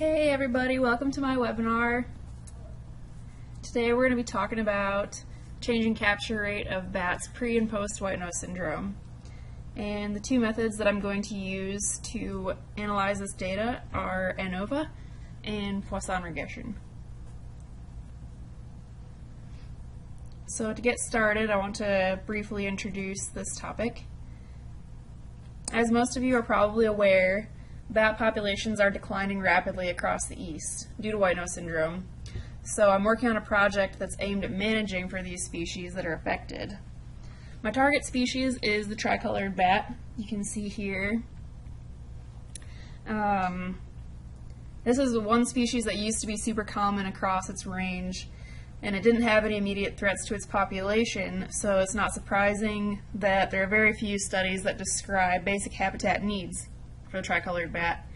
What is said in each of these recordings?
Hey everybody, welcome to my webinar. Today we're going to be talking about changing capture rate of bats pre and post white nose syndrome. And the two methods that I'm going to use to analyze this data are ANOVA and Poisson regression. So to get started, I want to briefly introduce this topic. As most of you are probably aware, bat populations are declining rapidly across the East due to white nose syndrome. So I'm working on a project that's aimed at managing for these species that are affected. My target species is the tricolored bat. You can see here. This is the one species that used to be super common across its range, and it didn't have any immediate threats to its population, so it's not surprising that there are very few studies that describe basic habitat needs for the tricolored bat.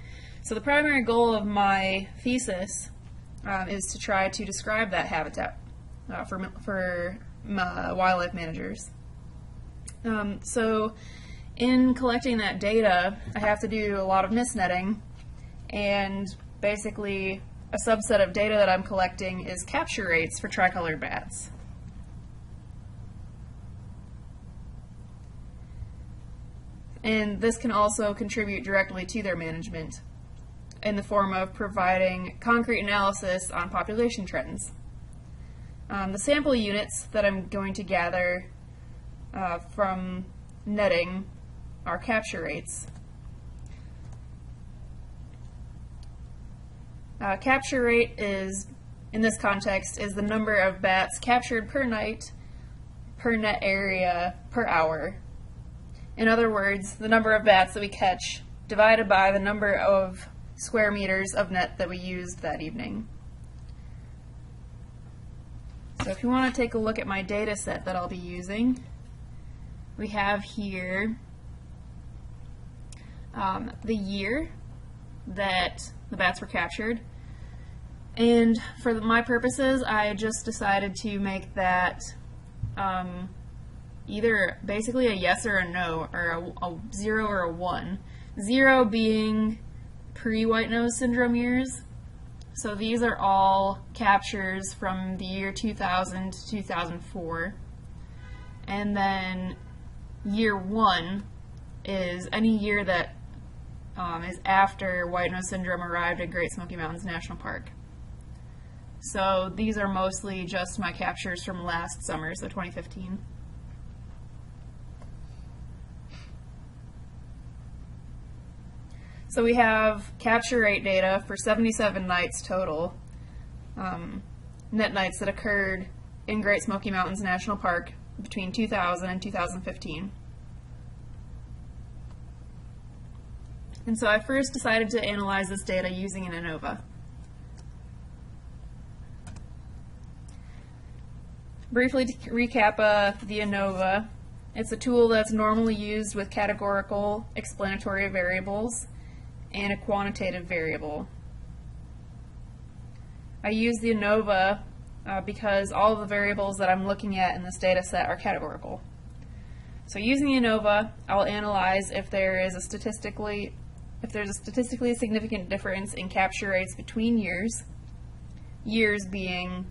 So the primary goal of my thesis is to try to describe that habitat for wildlife managers. So in collecting that data, I have to do a lot of misnetting, and basically a subset of data that I'm collecting is capture rates for tricolored bats. And this can also contribute directly to their management in the form of providing concrete analysis on population trends. The sample units that I'm going to gather from netting are capture rates. Capture rate is, in this context, is the number of bats captured per night, per net area, per hour. In other words, the number of bats that we catch divided by the number of square meters of net that we used that evening. So if you want to take a look at my data set that I'll be using, we have here the year that the bats were captured. And for my purposes, I just decided to make that either basically a yes or a no, or a 0 or a 1. 0 being pre-white nose syndrome years. So these are all captures from the year 2000 to 2004. And then year 1 is any year that is after white nose syndrome arrived at Great Smoky Mountains National Park. So these are mostly just my captures from last summer, so 2015. So we have capture rate data for 77 nights total, net nights that occurred in Great Smoky Mountains National Park between 2000 and 2015. And so I first decided to analyze this data using an ANOVA. Briefly to recap the ANOVA, it's a tool that's normally used with categorical explanatory variables and a quantitative variable. I use the ANOVA because all of the variables that I'm looking at in this data set are categorical. So using the ANOVA, I'll analyze if there's a statistically significant difference in capture rates between years, years being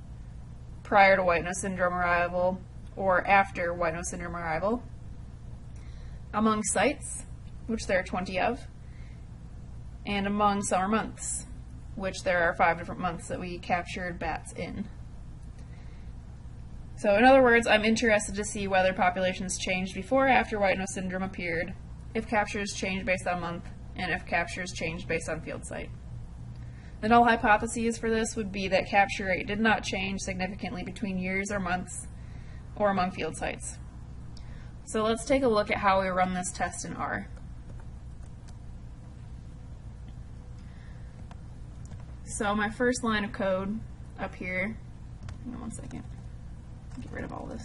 prior to white nose syndrome arrival or after white nose syndrome arrival, among sites, which there are 20 of, and among summer months, which there are 5 different months that we captured bats in. So in other words, I'm interested to see whether populations changed before or after white nose syndrome appeared, if captures changed based on month, and if captures changed based on field site. The null hypotheses for this would be that capture rate did not change significantly between years or months or among field sites. So let's take a look at how we run this test in R. So my first line of code up here, hang on one second, get rid of all this.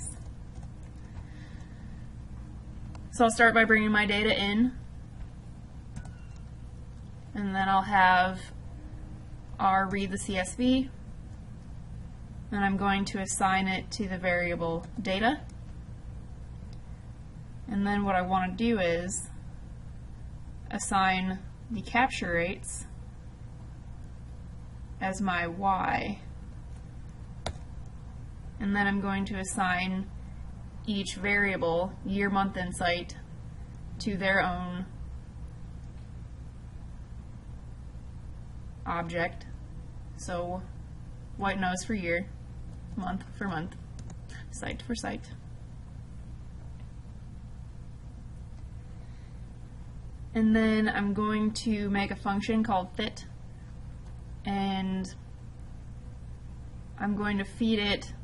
So I'll start by bringing my data in, and then I'll have R read the CSV, and I'm going to assign it to the variable data. And then what I want to do is assign the capture rates as my y. And then I'm going to assign each variable, year, month, and site, to their own object. So white nose for year, month for month, site for site. And then I'm going to make a function called fit, and I'm going to feed it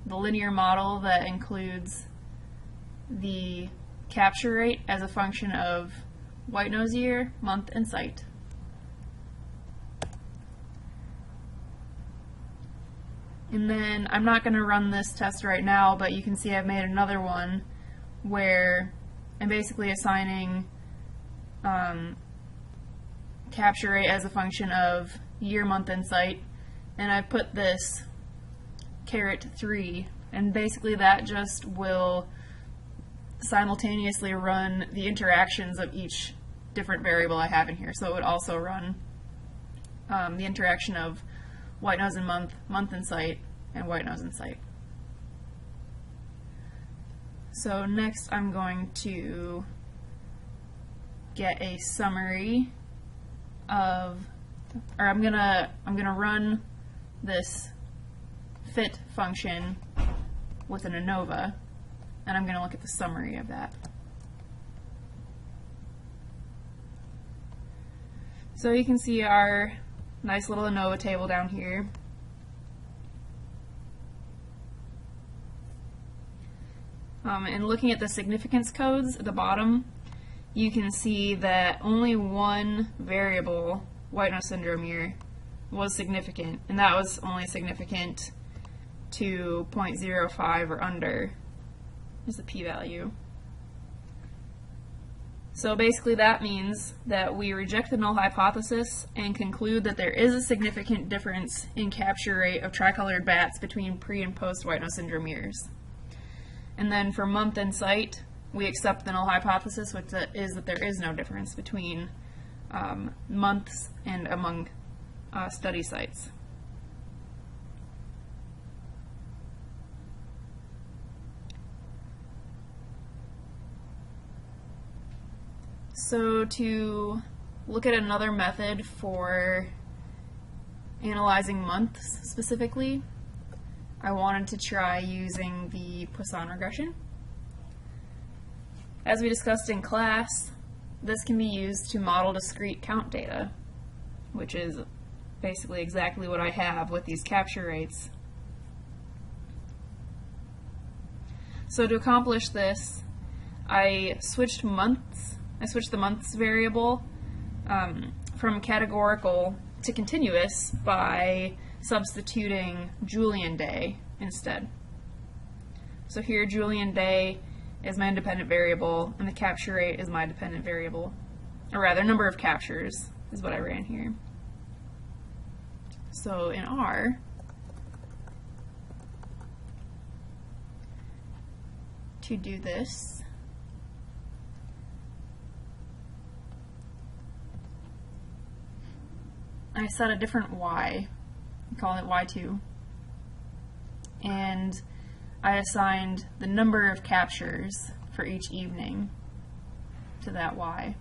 the linear model that includes the capture rate as a function of white nose year, month, and site. And then I'm not going to run this test right now, but you can see I've made another one where I'm basically assigning capture rate as a function of year, month, and site, and I put this caret 3, and basically that just will simultaneously run the interactions of each different variable I have in here. So it would also run the interaction of white nose and month, month and site, and white nose and site. So next I'm going to get a summary of, or I'm gonna run this fit function with an ANOVA, and I'm gonna look at the summary of that. So you can see our nice little ANOVA table down here. And looking at the significance codes at the bottom, you can see that only one variable, white nose syndrome year, was significant, and that was only significant to 0.05 or under is the p-value. So basically that means that we reject the null hypothesis and conclude that there is a significant difference in capture rate of tricolored bats between pre and post white nose syndrome years. And then for month and site, we accept the null hypothesis, which is that there is no difference between months and among study sites. So to look at another method for analyzing months specifically, I wanted to try using the Poisson regression. As we discussed in class, this can be used to model discrete count data, which is basically exactly what I have with these capture rates. So to accomplish this, I switched the months variable from categorical to continuous by substituting Julian day instead. So here Julian day is my independent variable, and the capture rate is my dependent variable. Or rather, number of captures is what I ran here. So in R, to do this, I set a different y, call it y2, and I assigned the number of captures for each evening to that y.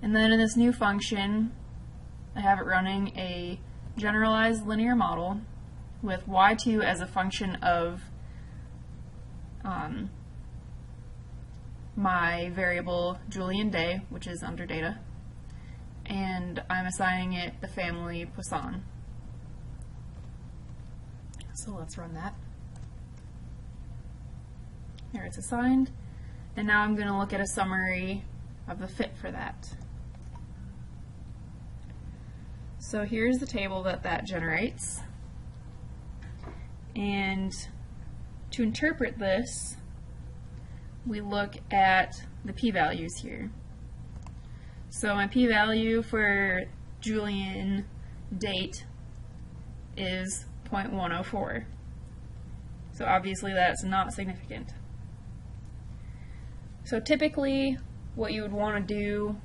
And then in this new function, I have it running a generalized linear model with y2 as a function of my variable Julian day, which is under data, and I'm assigning it the family Poisson. So let's run that. There, it's assigned, and now I'm going to look at a summary of the fit for that. So here's the table that generates, and to interpret this, we look at the p-values here. So my p-value for Julian date is 0.104. So obviously that's not significant. So typically what you would want to do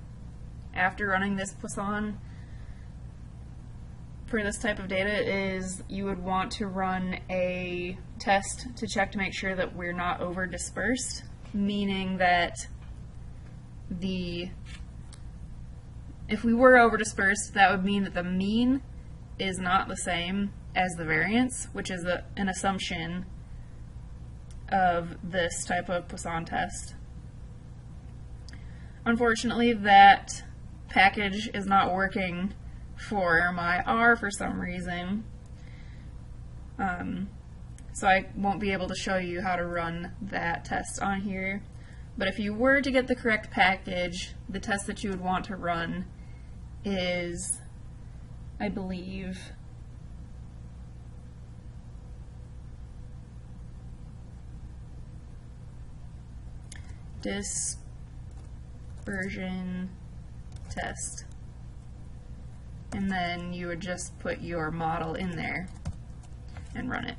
after running this Poisson for this type of data is you would want to run a test to check to make sure that we're not over dispersed, meaning that if we were over dispersed, that would mean that the mean is not the same as the variance, which is an assumption of this type of Poisson test. Unfortunately, that package is not working for my R for some reason, so I won't be able to show you how to run that test on here. But if you were to get the correct package, the test that you would want to run is, I believe, dispersion test. And then you would just put your model in there and run it.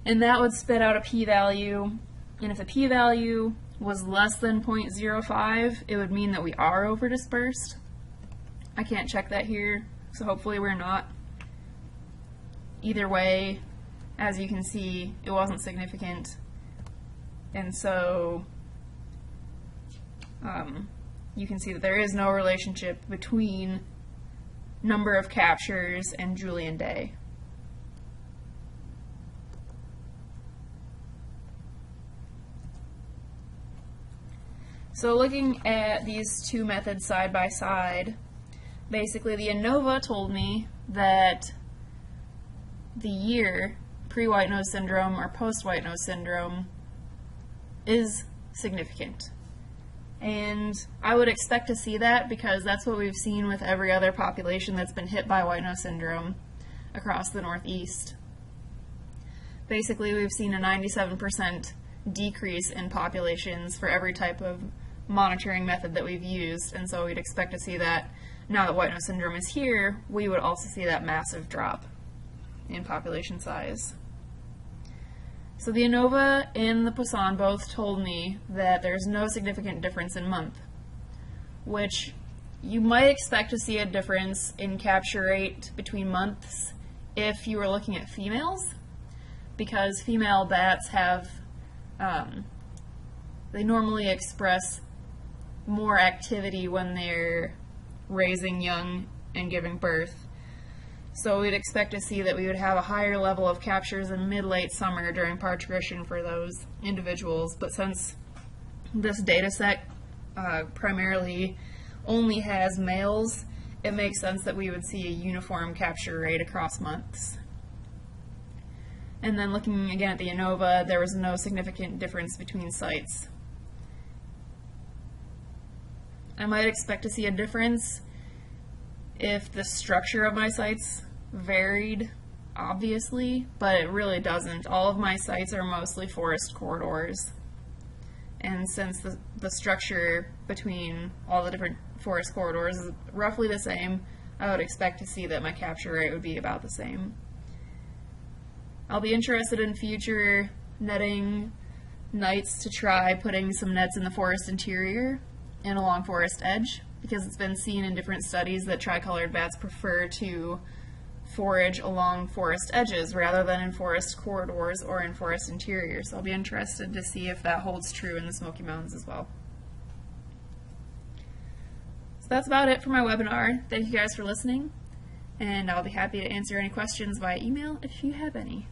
And that would spit out a p-value, and if the p-value was less than 0.05, it would mean that we are over dispersed. I can't check that here, so hopefully we're not. Either way, as you can see, it wasn't significant, and so you can see that there is no relationship between number of captures and Julian day. So looking at these two methods side by side, basically the ANOVA told me that the year pre-white nose syndrome or post-white nose syndrome is significant. And I would expect to see that because that's what we've seen with every other population that's been hit by white nose syndrome across the Northeast. Basically, we've seen a 97% decrease in populations for every type of monitoring method that we've used, and so we'd expect to see that now that white nose syndrome is here, we would also see that massive drop in population size. So the ANOVA and the Poisson both told me that there's no significant difference in month, which you might expect to see a difference in capture rate between months if you were looking at females, because female bats have, they normally express more activity when they're raising young and giving birth. So we'd expect to see that we would have a higher level of captures in mid-late summer during parturition for those individuals. But since this data set primarily only has males, it makes sense that we would see a uniform capture rate across months. And then looking again at the ANOVA, there was no significant difference between sites. I might expect to see a difference if the structure of my sites varied, obviously, but it really doesn't. All of my sites are mostly forest corridors, and since the structure between all the different forest corridors is roughly the same, I would expect to see that my capture rate would be about the same. I'll be interested in future netting nights to try putting some nets in the forest interior and along forest edge, because it's been seen in different studies that tricolored bats prefer to forage along forest edges rather than in forest corridors or in forest interiors. So I'll be interested to see if that holds true in the Smoky Mountains as well. So that's about it for my webinar. Thank you guys for listening, and I'll be happy to answer any questions via email if you have any.